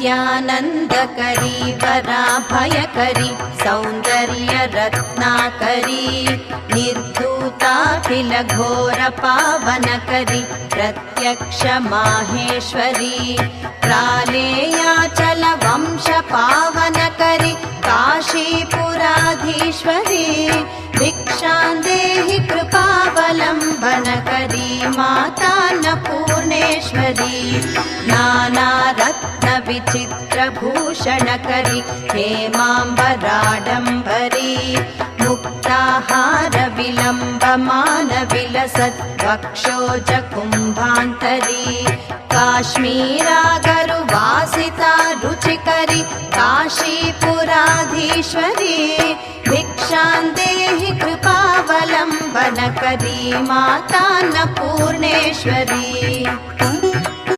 नित्यानन्दकरी वराभयकरी सौन्दर्यरत्नाकरी निर्धूताखिलघोरपावनकरी प्रत्यक्ष माहेश्वरी प्रालेयाचलवंशपावनकरी काशीपुराधीश्वरी भिक्षां देहि कृपावलम्बनकरी मातान्नपूर्णेश्वरी नानारत्नविचित्रभूषणकरी हेमाम्बराडम्बरी मुक्ताहारविलम्बमानविलसद्वक्षोजकुम्भान्तरी काश्मीरागरुवासिता रुचिकरी काशीपुराधीश्वरी भिक्षां देहि कृपावलम्बनकरी मातान्नपूर्णेश्वरी।